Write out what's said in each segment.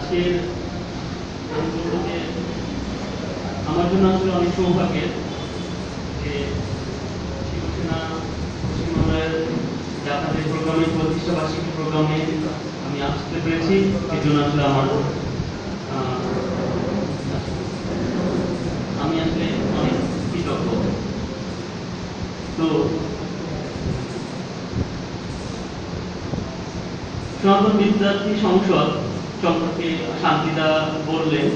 আজকের আমার জন্য আসলে অনেক সৌভাগ্যের যে শিবসেনা পশ্চিমবাংলার জাতীয় প্রোগ্রামের প্রতিষ্ঠা বার্ষিকী প্রোগ্রামে আমি আসতে পেরেছি। এর জন্য আসলে আমি আসলে অনেক কৃতজ্ঞ। তো সনাতন বিদ্যার্থী সংসদ সম্পর্কে শান্তিদা বললেন,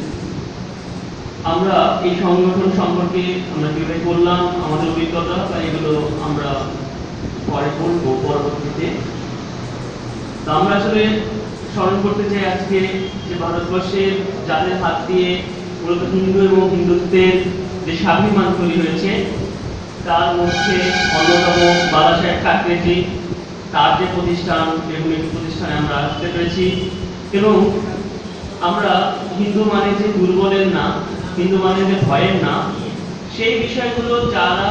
আমরা এই সংগঠন সম্পর্কে আমরা কিভাবে করলাম, আমাদের অভিজ্ঞতা বা এগুলো আমরা পরে বলবো পরবর্তীতে। তো আমরা আসলে স্মরণ করতে চাই আজকে যে ভারতবর্ষের যাদের হাত দিয়ে মূলত হিন্দু এবং হিন্দুত্বের যে স্বাভিমান তৈরি হয়েছে তার মধ্যে অন্যতম বালাসাহেব ঠাকরেজি, তার যে প্রতিষ্ঠান এবং এই প্রতিষ্ঠানে আমরা আসতে পেরেছি। এবং আমরা হিন্দু মানে যে দুর্বলের না, হিন্দু মানে যে ভয়ের না, সেই বিষয়গুলো যারা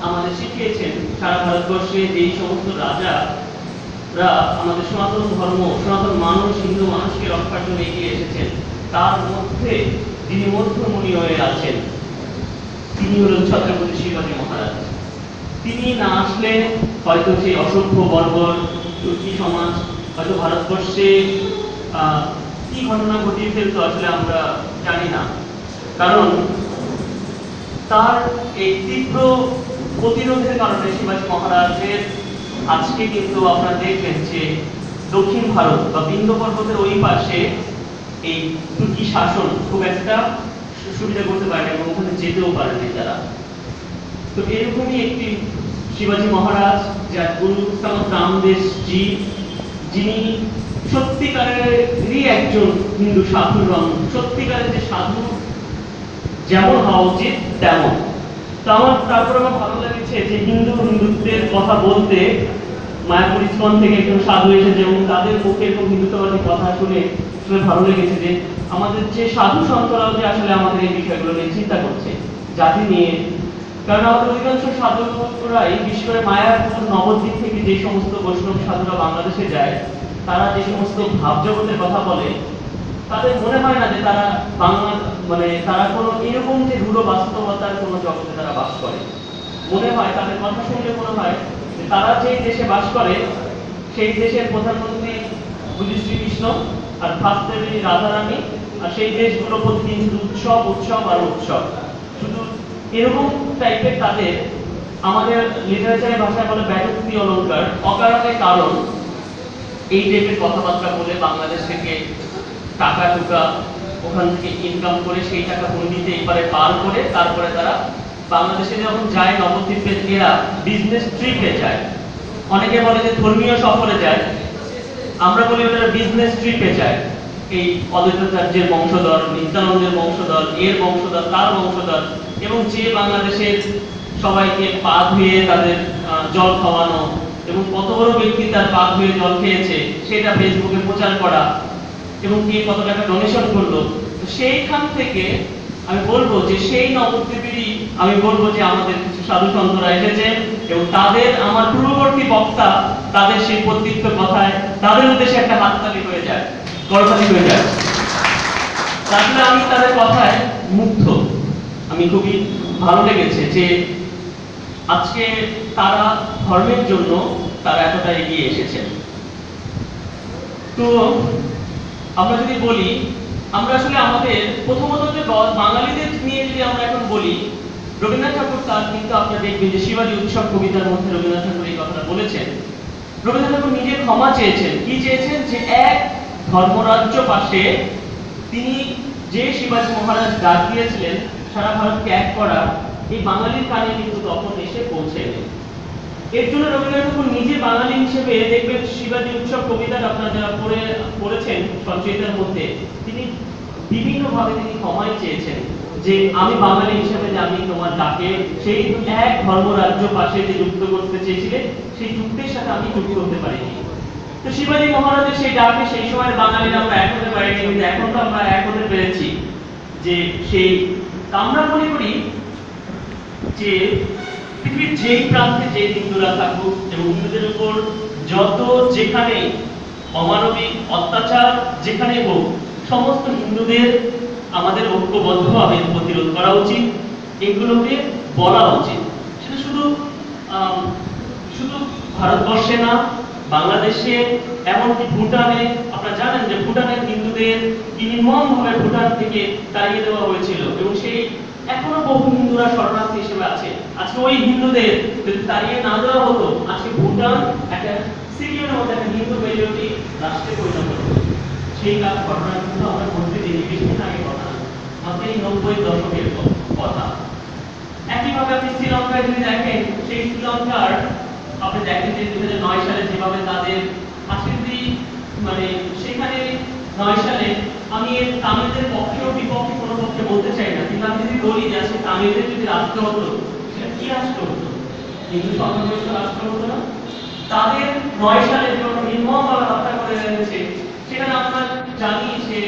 আমাদের শিখিয়েছেন, সারা ভারতবর্ষে এই সমস্ত রাজারা আমাদের সনাতন ধর্ম, সনাতন মানুষ, হিন্দু মানুষকে রক্ষার জন্য এগিয়ে এসেছেন, তার মধ্যে যিনি মধ্যমণি হয়ে আছেন তিনি হলেন ছত্রপতি শিবাজী মহারাজ। তিনি না আসলে হয়তো সেই অসভ্য বর্বর তুর্কি সমাজ হয়তো ভারতবর্ষে কি ঘটনা ঘটিয়ে ফেলতো আসলে আমরা জানি না। কারণ তার এই তীব্র প্রতিরোধের কারণে শিবাজী মহারাজের আজকে কিন্তু আপনারা দেখবেন যে দক্ষিণ ভারত বা বিন্ধ্য পর্বতের ওই পাশে এই তুর্কি শাসন খুব একটা সুবিধা করতে পারে এবং ওখানে যেতেও পারেনি তারা। তো এরকমই একটি শিবাজী মহারাজ, যার গুরু রামদেশ জি, যিনি সত্যিকারেরই একজন হিন্দু সাধু, সত্যিকারের যে সাধু যেমন হওয়া উচিত তেমন। তো তারপর আমার ভালো লেগেছে যে হিন্দুত্বের কথা বলতে মায়াপুর ইস্কন থেকে একজন সাধু এসেছে এবং তাদের মুখে এরকম হিন্দুত্ববাদী কথা শুনে ভালো লেগেছে যে আমাদের যে সাধু সন্তরাও যে আসলে আমাদের এই বিষয়গুলো নিয়ে চিন্তা করছে জাতি নিয়ে। কারণ আমাদের অধিকাংশ সাধুরাই বিশেষ করে মায়াপুর নবদ্বীপ থেকে যে সমস্ত বৈষ্ণব সাধুরা বাংলাদেশে যায়, তারা যে সমস্ত ভাব জগতের কথা বলে, তাদের মনে হয় না যে তারা বাংলা মানে তারা কোনো এরকম যে রূঢ় বাস্তবতার কোনো জগতে তারা বাস করে। মনে হয় তাদের কথা শুনলে মনে হয় যে তারা যে দেশে বাস করে সেই দেশের প্রধানমন্ত্রী বুঝি শ্রীকৃষ্ণ আর ফার্স্ট লেডি রাধারানী, আর সেই দেশগুলো প্রতিদিন উৎসব উৎসব আর উৎসব, শুধু এরকম টাইপের তাদের আমাদের লিটারেচারের ভাষায় বলে ব্যাযুক্তি অলঙ্কার, অকারণে কারণ এই টাইপের কথাবার্তা বলে বাংলাদেশ থেকে টাকা টুকা ওখান থেকে ইনকাম করে সেই টাকা হুন্ডিতে এবারে পার করে তারপরে তারা বাংলাদেশে যখন যায় নবদ্বীপে এরা বিজনেস ট্রিপে যায়। অনেকে বলে যে ধর্মীয় সফরে যায়, আমরা বলি ওটা বিজনেস ট্রিপে যায়। এই অদ্বৈতাচার্যের বংশধর, নিত্যানন্দের বংশধর, এর বংশধর, তার বংশধর, এবং যে বাংলাদেশের সবাইকে পা ধুয়ে তাদের জল খাওয়ানো এবং কত বড় ব্যক্তি তার পা ধুয়ে জল খেয়েছে সেটা ফেসবুকে প্রচার করা এবং কে কত টাকা ডোনেশন করলো। সেইখান থেকে আমি বলবো যে সেই নবদ্বীপেরই আমি বলবো যে আমাদের কিছু সাধু সন্তরা এসেছে এবং তাদের আমার পূর্ববর্তী বক্তা তাদের সেই প্রত্যেকটা কথায় তাদের উদ্দেশ্যে একটা হাততালি হয়ে যায়, করতালি হয়ে যায়। তাহলে আমি তাদের কথায় মুগ্ধ, আমি খুবই ভালো লেগেছে যে আজকে তারা ধর্মের জন্য তারা এতটা এগিয়ে এসেছেন। তো আমরা যদি বলি, আমরা আসলে আমাদের প্রথমত যে বাঙালিদের নিয়ে যদি আমরা এখন বলি, রবীন্দ্রনাথ ঠাকুর তার কিন্তু আপনারা দেখবেন যে শিবাজী উৎসব কবিতার মধ্যে রবীন্দ্রনাথ ঠাকুর এই কথাটা বলেছেন। রবীন্দ্রনাথ ঠাকুর নিজে ক্ষমা চেয়েছেন, কি চেয়েছেন যে এক ধর্মরাজ্য পাশে তিনি যে শিবাজী মহারাজ ডাক দিয়েছিলেন সারা ভারতকে এক করা, এই বাঙালির কানে কিন্তু তখন এসে পৌঁছেনি। এর জন্য রবীন্দ্রনাথ ঠাকুর নিজে বাঙালি হিসেবে দেখবেন শিবাজী উৎসব কবিতাটা আপনারা যারা পড়েছেন সঞ্চয়িতার মধ্যে, তিনি বিভিন্নভাবে তিনি ক্ষমাই চেয়েছেন যে আমি বাঙালি হিসেবে যে আমি তোমার ডাকে সেই এক ধর্মরাজ্য পাশে যে যুক্ত করতে চেয়েছিলেন সেই যুক্তের সাথে আমি যুক্ত হতে পারিনি। তো শিবাজী মহারাজের সেই ডাকে সেই সময় বাঙালিরা আমরা এক হতে পারিনি, কিন্তু এখন তো আমরা এক হতে পেরেছি। যে সেই আমরা মনে করি যে পৃথিবীর যেই প্রান্তে যে হিন্দুরা থাকুক এবং হিন্দুদের উপর যত যেখানে অমানবিক অত্যাচার যেখানে হোক, সমস্ত হিন্দুদের আমাদের ঐক্যবদ্ধভাবে প্রতিরোধ করা উচিত, এগুলোকে বলা উচিত। সেটা শুধু শুধু ভারতবর্ষে না, বাংলাদেশে, এমনকি ভুটানে। আপনারা জানেন যে ভুটানের হিন্দুদের নির্মমভাবে ভুটান থেকে তাড়িয়ে দেওয়া হয়েছিল এবং সেই এখনো বহু হিন্দুরা শরণার্থী হিসেবে আছে। আজকে ওই হিন্দুদের যদি তাড়িয়ে না দেওয়া হতো, আজকে ভুটান একটা সিরিয়ার মধ্যে একটা হিন্দু মেজরিটি রাষ্ট্রে পরিণত হতো। সেই ঘটনা কিন্তু আমরা বলতে দিই বেশিদিন আগে কথা না, মাত্র এই 90 দশকের কথা। একইভাবে আপনি শ্রীলঙ্কায় যদি দেখেন, সেই শ্রীলঙ্কার আপনি দেখেন যে 2009 সালে যেভাবে তাদের আশীর্বাদী মানে সেখানে 9 সালে, আমি এর তামিলদের পক্ষেও বিপক্ষে কোনো পক্ষে বলতে চাই না, কিন্তু আমি যদি বলি যে আজকে তামিলদের যদি রাষ্ট্র হতো, সেটা কি রাষ্ট্র হতো? হিন্দু সংখ্যাগরিষ্ঠ রাষ্ট্র হতো না? তাদের 9 সালে যে নির্মমভাবে হত্যা করে এনেছে, সেখানে আমরা জানি যে